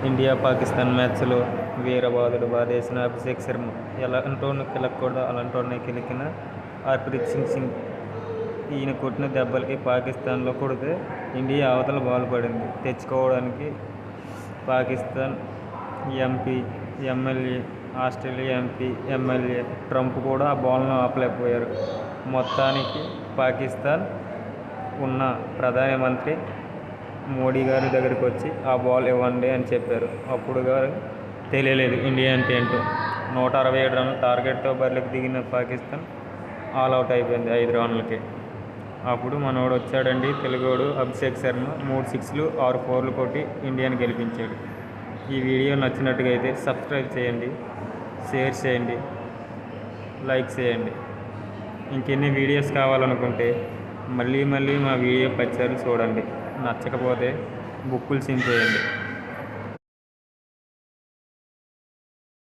India Pakistan మ్యాచ్లో వీరబాదుడు బాధేసిన అభిషేక్ శర్మ ఎలాంటోని కిలకూడదు అలాంటోని కిలికిన హర్ప్రీత్ సింగ్ ఈయన కొట్టిన దెబ్బలకి పాకిస్తాన్లో కొడితే ఇండియా అవతల బాల్ పడింది. తెచ్చుకోవడానికి Pakistan MP, MLA, Australia MP, MLA, Trump కూడా ఆ బాల్ను ఆపలేకపోయారు. మొత్తానికి పాకిస్తాన్ ఉన్న ప్రధానమంత్రి మోడీ గారి దగ్గరికి వచ్చి ఆ బాల్ ఇవ్వండి అని చెప్పారు. అప్పుడు గారు తెలియలేదు ఇండియా అంటే ఏంటో. 167 రన్ల టార్గెట్తో బరిలోకి దిగిన పాకిస్తాన్ ఆల్అవుట్ అయిపోయింది 5 రన్లకి. అప్పుడు మనోడు వచ్చాడండి, తెలుగోడు అభిషేక్ శర్మ 3 సిక్స్లు 6 ఫోర్లు కొట్టి ఇండియాని గెలిపించాడు. ఈ వీడియో నచ్చినట్టుగా అయితే సబ్స్క్రైబ్ చేయండి, షేర్ చేయండి, లైక్ చేయండి. ఇంకెన్ని వీడియోస్ కావాలనుకుంటే మళ్ళీ మా వీడియో 10 సార్లు చూడండి. నచ్చకపోతే బుక్కులు సింపేయండి.